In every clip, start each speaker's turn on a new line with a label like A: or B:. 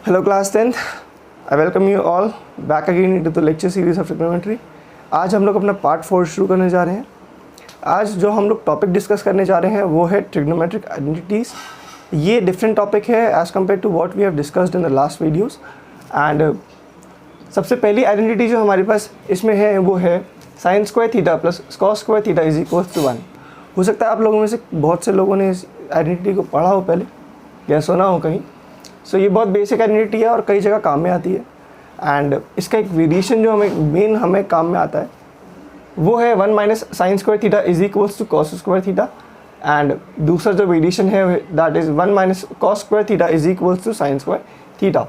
A: Hello class 10th, I welcome you all back again into the lecture series of trigonometry। आज हम लोग अपना part 4 शुरू करने जा रहे हैं। आज जो हम लोग टॉपिक डिस्कस करने जा रहे हैं वो है ट्रिग्नोमेट्रिक आइडेंटिटीज़। ये डिफरेंट टॉपिक है as compared to what we have discussed in the last videos. And सबसे पहली आइडेंटिटी जो हमारे पास इसमें है वो है sine square theta plus cos square theta is equals to 1। हो सकता है आप लोगों में से बहुत से लोगों ने इस आइडेंटिटी को पढ़ा हो पहले या सुना हो कहीं। सो ये बहुत बेसिक आइडेंटिटी है और कई जगह काम में आती है। एंड इसका एक वेरिएशन जो हमें काम में आता है वो है 1 minus sine square theta is equals to cos square theta. And दूसरा जो वेरिएशन है that is 1 minus cos square theta is equals to sine square theta.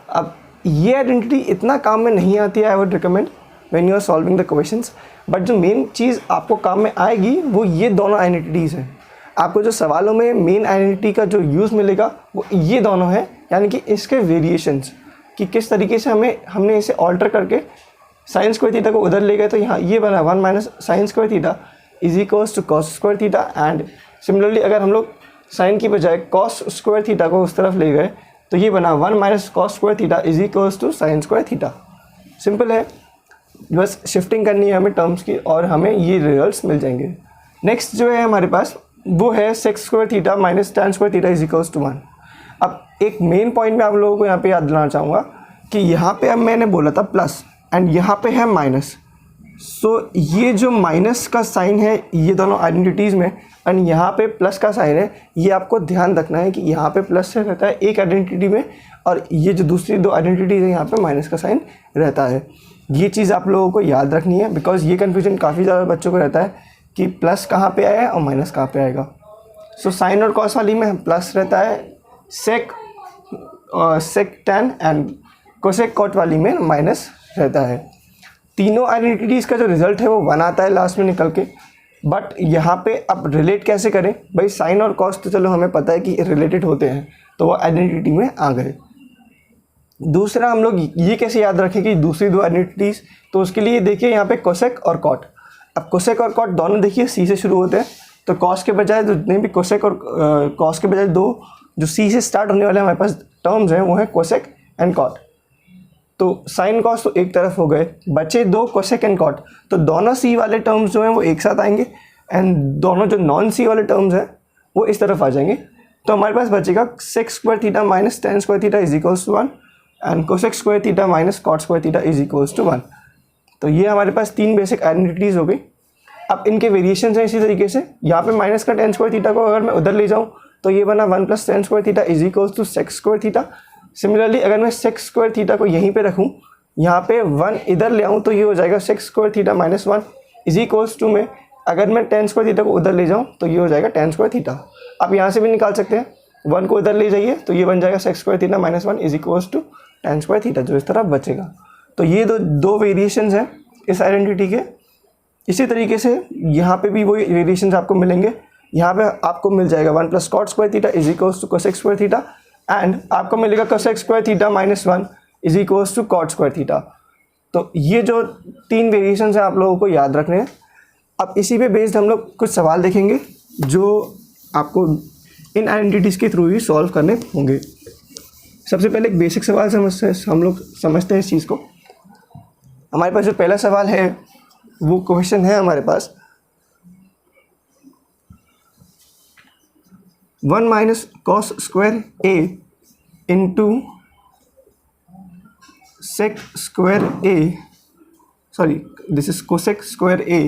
A: अब ये आइडेंटिटी इतना काम में नहीं आती है, I would recommend when you are solving the questions. But जो मेन चीज़ आपको काम में आएगी वो ये दोनों आइडेंटिटीज़ हैं। आपको जो सवालों में मेन आइडेंटिटी का जो यूज़ मिलेगा वो ये दोनों हैं, यानी कि इसके वेरिएशंस कि किस तरीके से हमने इसे ऑल्टर करके साइन स्क्वायर थीटा को उधर ले गए। तो यहाँ ये बना 1 minus sine square theta is equals to cos square theta. And similarly अगर हम लोग साइन की बजाय कॉस स्क्वायर थीटा को उस तरफ ले गए तो ये बना 1 minus cos square theta is equals to sine square theta. Simple है, बस शिफ्टिंग करनी है हमें टर्म्स की और हमें ये रिजल्ट्स मिल जाएंगे। नेक्स्ट जो है हमारे पास वो है sec square theta minus tan square theta is equals to 1। अब एक मेन पॉइंट मैं आप लोगों को यहाँ पे याद दिलाना चाहूँगा कि यहाँ पे अब मैंने बोला था प्लस एंड यहाँ पे है माइनस। सो ये जो माइनस का साइन है ये दोनों आइडेंटिटीज़ में एंड यहाँ पे प्लस का साइन है, ये आपको ध्यान रखना है कि यहाँ पे प्लस से रहता है एक आइडेंटिटी में और ये जो दूसरी दो आइडेंटिटीज़ है यहाँ पे माइनस का साइन रहता है। ये चीज़ आप लोगों को याद रखनी है बिकॉज ये कन्फ्यूजन काफ़ी ज़्यादा बच्चों को रहता है कि प्लस कहाँ पे आया है और माइनस कहाँ पे आएगा। सो साइन और कॉस वाली में प्लस रहता है, सेक टैन एंड कोसेक कॉट वाली में माइनस रहता है। तीनों आइडेंटिटीज़ का जो रिजल्ट है वो 1 आता है लास्ट में निकल के। बट यहाँ पे अब रिलेट कैसे करें भाई, साइन और कॉस तो चलो हमें पता है कि रिलेटेड होते हैं तो वो आइडेंटिटी में आ गए। दूसरा हम लोग ये कैसे याद रखें कि दूसरी दो आइडेंटिटीज़, तो उसके लिए देखिए यहाँ पे कोसेक और कॉट। अब कोसेक और कॉट दोनों देखिए सी से शुरू होते हैं, तो कॉस के बजाय जितने भी कोसेक और कॉस के बजाय दो जो सी से स्टार्ट होने वाले हमारे पास टर्म्स हैं वो हैं कोसेक एंड कॉट। तो साइन कॉस तो एक तरफ हो गए, बचे दो कोसेक एंड कॉट। तो दोनों सी वाले टर्म्स जो हैं वो एक साथ आएंगे एंड दोनों जो नॉन सी वाले टर्म्स हैं वो इस तरफ आ जाएंगे। तो हमारे पास बचेगा sec square theta minus tan square theta is equals to 1 and cosec square theta minus cot square theta is equals to 1। तो ये हमारे पास तीन बेसिक आइडेंटिटीज़ हो गई। अब इनके वेरिएशन हैं इसी तरीके से। यहाँ पे माइनस का टैन स्क्वायर थीटा को अगर मैं उधर ले जाऊँ तो ये बना 1 plus tan square theta is equals to sec square theta. Similarly अगर मैं सेक स्क्वायर थीटा को यहीं पे रखूँ, यहाँ पे 1 इधर ले आऊँ तो ये हो जाएगा sec square theta minus 1 is equals to में अगर मैं टैन स्क्वायर थीटा को उधर ले जाऊँ तो ये हो जाएगा टैन स्क्वायर थीटा। आप यहाँ से भी निकाल सकते हैं, 1 को उधर ले जाइए तो ये बन जाएगा sec square theta minus 1 is equals to tan square theta जो इस तरफ बचेगा। तो ये दो वेरिएशंस हैं इस आइडेंटिटी के। इसी तरीके से यहाँ पे भी वही वेरिएशंस आपको मिलेंगे। यहाँ पे आपको मिल जाएगा 1 plus cot square theta is equals to cosec square theta and आपको मिलेगा cosec square theta minus 1 is equals to cot square theta. तो ये जो तीन वेरिएशंस हैं आप लोगों को याद रखने हैं। अब इसी पे बेस्ड हम लोग कुछ सवाल देखेंगे जो आपको इन आइडेंटिटीज़ के थ्रू ही सॉल्व करने होंगे। सबसे पहले एक बेसिक सवाल हम लोग समझते हैं इस चीज़ को। हमारे पास जो पहला सवाल है वो क्वेश्चन है हमारे पास 1 minus cos square A into sec square A, sorry this is cosec square A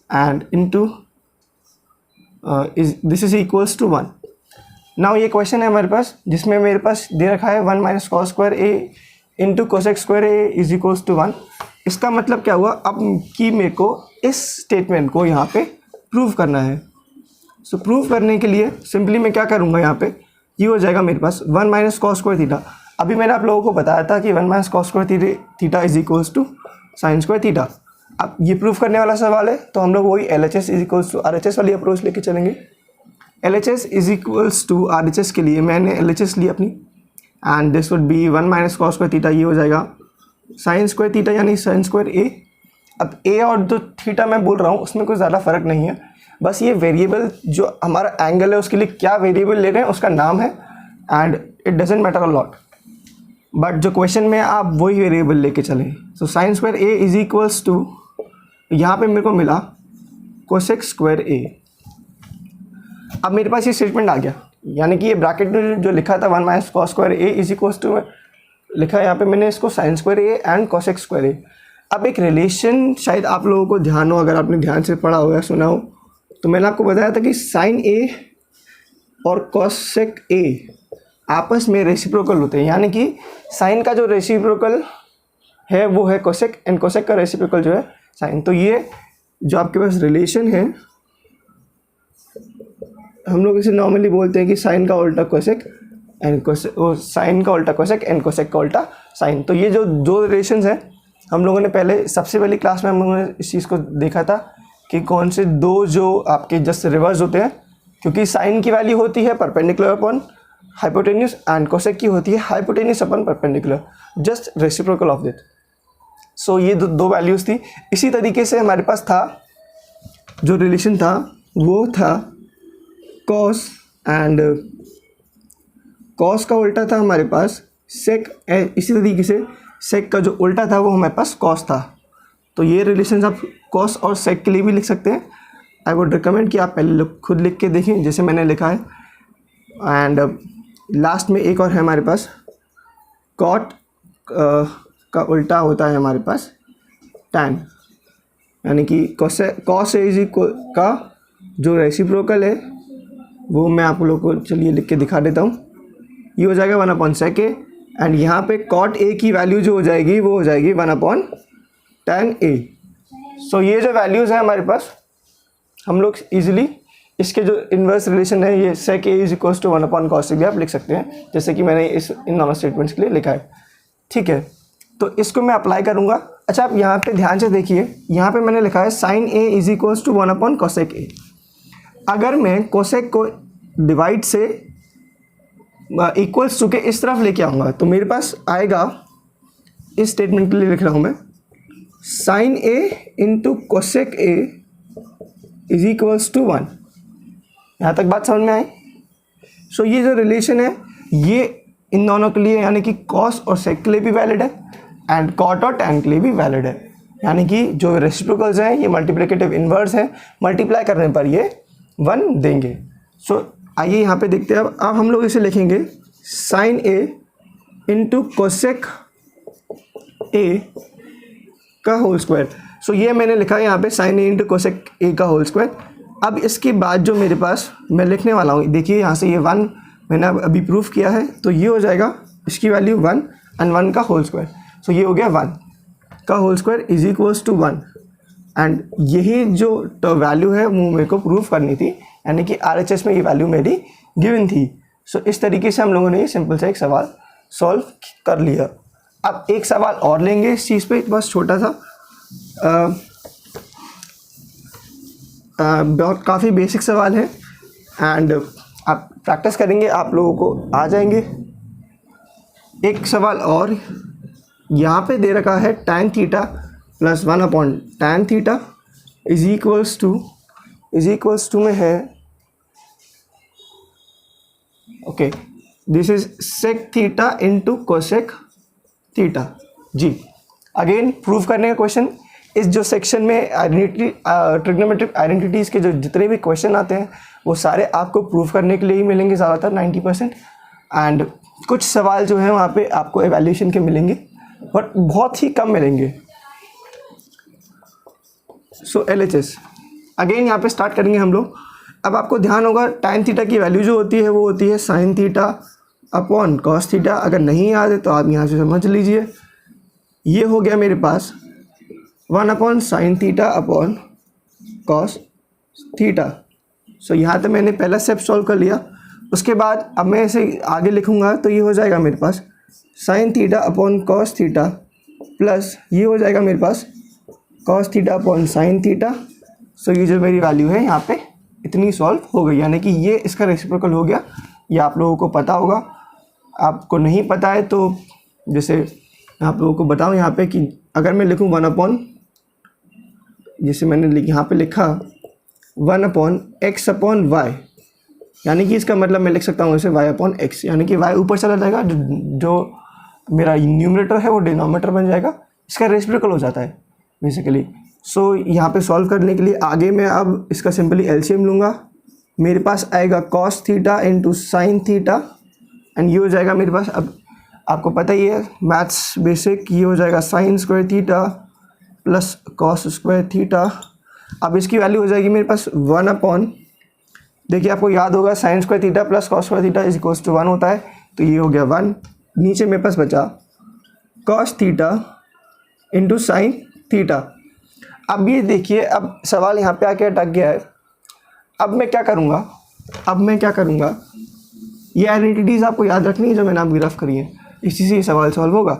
A: and into this is equals to 1। Now ये क्वेश्चन है हमारे पास जिसमें मेरे पास दे रखा है 1 minus cos square A into cosec square A is equals to 1। इसका मतलब क्या हुआ, अब कि मेरे को इस स्टेटमेंट को यहाँ पे प्रूव करना है। सो प्रूव करने के लिए सिंपली मैं क्या करूँगा, यहाँ पे ये हो जाएगा मेरे पास 1 माइनस कॉस स्क्वायर थीटा। अभी मैंने आप लोगों को बताया था कि 1 minus cos square theta is equals to sine square theta. अब ये प्रूव करने वाला सवाल है तो हम लोग वही LHS is equals to RHS वाली अप्रोच लेके चलेंगे। LHS is equals to RHS के लिए मैंने LHS ली अपनी and this would be 1 minus cos square theta, ये हो जाएगा साइन स्क्वायर थीटा यानी साइन स्क्वायर ए। अब ए और जो थीटा मैं बोल रहा हूँ उसमें कोई ज़्यादा फर्क नहीं है, बस ये वेरिएबल जो हमारा एंगल है उसके लिए क्या वेरिएबल ले रहे हैं उसका नाम है and it doesn't matter a lot, but जो क्वेश्चन में आप वही वेरिएबल लेके चलें। So sine square A is equals to, यहाँ पे मेरे को मिला कोसेक स्क्वायर ए। अब मेरे पास ये स्टेटमेंट आ गया, यानी कि ये ब्रैकेट में जो लिखा था 1 minus cos square A is equals to लिखा है, यहाँ पे मैंने इसको sine square A and cosec square A. अब एक रिलेशन शायद आप लोगों को ध्यान हो, अगर आपने ध्यान से पढ़ा हो या सुना हो, तो मैंने आपको बताया था कि साइन ए और कोसेक ए आपस में रेसिप्रोकल होते हैं, यानी कि साइन का जो रेसिप्रोकल है वो है कोसेक, एंड कोसेक का रेसिप्रोकल जो है साइन। तो ये जो आपके पास रिलेशन है, हम लोग इसे नॉर्मली बोलते हैं कि साइन का उल्टा कोसेक एंड कोसेक, साइन का उल्टा कोसेक एंड कोसेक का उल्टा साइन। तो ये जो दो रिलेशंस हैं, हम लोगों ने पहले सबसे पहली क्लास में हम लोगों ने इस चीज़ को देखा था कि कौन से दो जो आपके जस्ट रिवर्स होते हैं, क्योंकि साइन की वैल्यू होती है perpendicular upon hypotenuse and cosec की होती है hypotenuse upon perpendicular, just reciprocal of that. So ये दो वैल्यूज़ थी। इसी तरीके से हमारे पास था जो रिलेशन था वो था कॉस, एंड कॉस का उल्टा था हमारे पास सेक। इसी तरीके से सेक का जो उल्टा था वो हमारे पास कॉस था। तो ये रिलेशन आप कॉस और सेक के लिए भी लिख सकते हैं। आई वुड रिकमेंड कि आप पहले खुद लिख के देखें जैसे मैंने लिखा है। एंड लास्ट में एक और है हमारे पास कॉट का उल्टा होता है हमारे पास टैन, यानी कि कॉस इज इक्वल का जो रेसिप्रोकल है वो मैं आप लोगों को चलिए लिख के दिखा देता हूँ। ये हो जाएगा 1/sec ए, एंड यहाँ पे कॉट ए की वैल्यू जो हो जाएगी वो हो जाएगी 1/tan ए। सो ये जो वैल्यूज़ हैं हमारे पास, हम लोग इजीली इसके जो इन्वर्स रिलेशन है ये sec a is equals to 1/cos A भी आप लिख सकते हैं, जैसे कि मैंने इन नॉर्मल स्टेटमेंट्स के लिए लिखा है। ठीक है, तो इसको मैं अप्लाई करूँगा। अच्छा, आप यहाँ पे ध्यान से देखिए, यहाँ पे मैंने लिखा है sine a is equals to 1/cosec A. अगर मैं कोसेक को डिवाइड से इक्वल्स टू के इस तरफ लेके आऊँगा तो मेरे पास आएगा, इस स्टेटमेंट के लिए लिख रहा हूँ मैं, sine a into cosec A is equals to 1। यहाँ तक बात समझ में आई? सो ये जो रिलेशन है ये इन दोनों के लिए, यानी कि कॉस और सेक के लिए भी वैलिड है एंड कॉट और टैन के लिए भी वैलिड है, यानी कि जो रेसिप्रोकल्स हैं ये मल्टीप्लिकेटिव इन्वर्स हैं, मल्टीप्लाई करने पर ये 1 देंगे। सो आइए यहाँ पे देखते हैं। अब हम लोग इसे लिखेंगे sine A into cosec A का होल स्क्वायर। सो ये मैंने लिखा है यहाँ पे sine A into cosec A का होल स्क्वायर। अब इसके बाद जो मेरे पास मैं लिखने वाला हूँ, देखिए यहाँ से ये 1 मैंने अभी प्रूफ किया है, तो ये हो जाएगा इसकी वैल्यू 1 एंड 1 का होल स्क्वायर। सो ये हो गया 1 का whole square is equals to 1, and यही जो वैल्यू है वो मेरे को प्रूफ करनी थी, यानी कि RHS में ये वैल्यू मेरी गिवन थी। सो इस तरीके से हम लोगों ने ये सिंपल सा एक सवाल सॉल्व कर लिया। अब एक सवाल और लेंगे इस चीज़ पे, बस छोटा सा, बहुत काफ़ी बेसिक सवाल है एंड आप प्रैक्टिस करेंगे आप लोगों को आ जाएंगे। एक सवाल और यहाँ पे दे रखा है tan theta plus 1/tan theta is equals to में है, okay, this is sec theta into cosec theta. जी, अगेन प्रूफ करने का क्वेश्चन। इस जो सेक्शन में आइडेंटिटी ट्रिग्नोमेट्रिक आइडेंटिटीज़ के जो जितने भी क्वेश्चन आते हैं वो सारे आपको प्रूफ करने के लिए ही मिलेंगे, ज़्यादातर 90%, एंड कुछ सवाल जो है वहाँ पे आपको एवेल्यूशन के मिलेंगे बट बहुत ही कम मिलेंगे। सो LHS अगेन यहाँ पे स्टार्ट करेंगे हम लोग। अब आपको ध्यान होगा tan थीटा की वैल्यू जो होती है वो होती है sign theta upon cos theta. अगर नहीं याद है तो आप यहाँ से समझ लीजिए। ये हो गया मेरे पास 1/sin theta upon cos theta. So यहाँ तक मैंने पहला स्टेप सॉल्व कर लिया। उसके बाद अब मैं इसे आगे लिखूँगा तो ये हो जाएगा मेरे पास sine theta upon cos theta plus ये हो जाएगा मेरे पास cos theta upon sine theta. So ये जो मेरी वैल्यू है यहाँ पे इतनी सॉल्व हो गई, यानी कि ये इसका रेसिप्रोकल हो गया। ये आप लोगों को पता होगा, आपको नहीं पता है तो जैसे आप लोगों को बताऊँ यहाँ पे कि अगर मैं लिखूँ 1/, जैसे मैंने यहाँ पे लिखा 1/x/y, यानी कि इसका मतलब मैं लिख सकता हूँ इसे y/x, यानी कि y ऊपर चला जाएगा, जो मेरा न्यूमरेटर है वो डिनोमिनेटर बन जाएगा, इसका रेसिप्रोकल हो जाता है बेसिकली। सो यहाँ पे सॉल्व करने के लिए आगे मैं अब इसका सिंपली एलसीएम लूँगा। मेरे पास आएगा cos theta into sine theta, and ये हो जाएगा मेरे पास, अब आपको पता ही है मैथ्स बेसिक, ये हो जाएगा sine square theta plus cos square theta. अब इसकी वैल्यू हो जाएगी मेरे पास 1/, देखिए आपको याद होगा sine square theta plus cos square theta is equals to 1 होता है, तो ये हो गया 1। नीचे मेरे पास बचा cos theta into sine theta. अब ये देखिए, अब सवाल यहाँ पे आके अटक गया है। अब मैं क्या करूँगा, ये आइडेंटिटीज़ आपको याद रखनी है जो मैंने आपकी रफ करी है, इसी से ये सवाल सॉल्व होगा।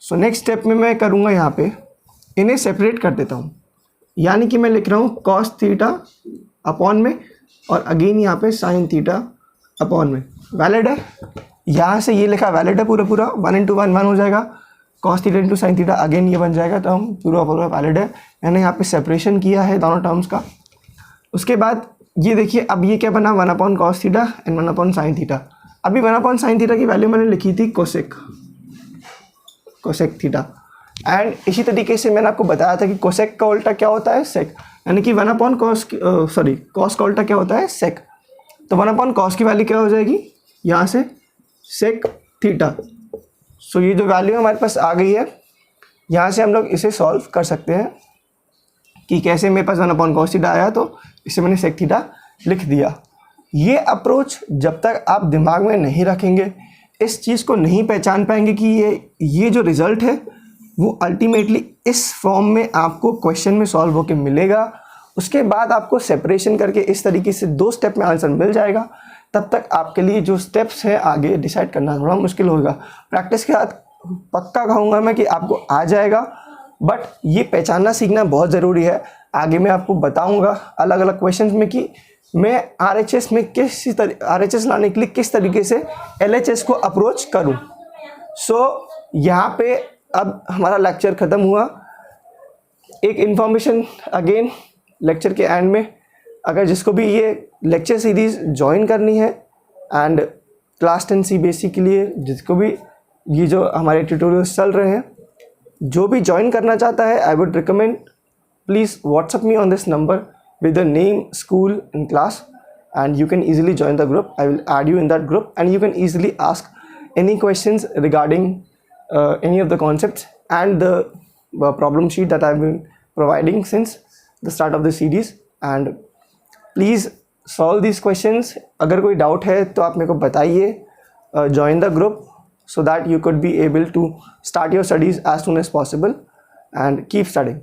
A: सो नेक्स्ट स्टेप में मैं करूँगा यहाँ पे इन्हें सेपरेट कर देता हूँ, यानी कि मैं लिख रहा हूँ कॉस थीटा अपॉन में और अगेन यहाँ पे साइन थीटा अपॉन में। वैलिड है, यहाँ से ये लिखा वैलिड है पूरा 1 इंटू 1 1 हो जाएगा, cos theta into sine theta again ये बन जाएगा, तो हम पूरा वैलिड है। मैंने यहाँ पे सेपरेशन किया है दोनों टर्म्स का। उसके बाद ये देखिए, अब ये क्या बना 1/cos theta and 1/sin theta. अभी 1/sin थीटा की वैल्यू मैंने लिखी थी कोसेक थीटा, एंड इसी तरीके से मैंने आपको बताया था कि कोसेक का उल्टा क्या होता है, सेक, यानी कि कॉस का उल्टा क्या होता है, सेक। तो 1/cos की वैल्यू क्या हो जाएगी यहाँ से, सेक थीटा। सो ये जो वैल्यू हमारे पास आ गई है, यहाँ से हम लोग इसे सॉल्व कर सकते हैं कि कैसे मेरे पास 1/cos थीटा आया, तो इसे मैंने सेक थीटा लिख दिया। ये अप्रोच जब तक आप दिमाग में नहीं रखेंगे, इस चीज़ को नहीं पहचान पाएंगे कि ये जो रिज़ल्ट है वो अल्टीमेटली इस फॉर्म में आपको क्वेश्चन में सॉल्व होकर मिलेगा। उसके बाद आपको सेपरेशन करके इस तरीके से 2 स्टेप में आंसर मिल जाएगा। तब तक आपके लिए जो स्टेप्स हैं आगे डिसाइड करना थोड़ा मुश्किल होगा। प्रैक्टिस के साथ पक्का कहूँगा मैं कि आपको आ जाएगा, बट ये पहचानना सीखना बहुत ज़रूरी है। आगे मैं आपको बताऊँगा अलग अलग क्वेश्चंस में कि मैं RHS में RHS लाने के लिए किस तरीके से LHS को अप्रोच करूँ। सो यहाँ पे अब हमारा लेक्चर ख़त्म हुआ। एक इन्फॉर्मेशन अगेन लेक्चर के एंड में, अगर जिसको भी ये लेक्चर सीरीज़ ज्वाइन करनी है एंड क्लास 10 CBSE के लिए जिसको भी ये जो हमारे ट्यूटोरियल्स चल रहे हैं, जो भी ज्वाइन करना चाहता है, I would recommend please WhatsApp me on this number with the name, school and class, and you can easily join the group. I will add you in that group, and you can easily ask any questions regarding any of the concepts and the problem sheet that I've been providing since the start of the series. And please solve these questions. अगर कोई doubt है तो आप मेरे को बताइए, join the group so that you could be able to start your studies as soon as possible and keep studying.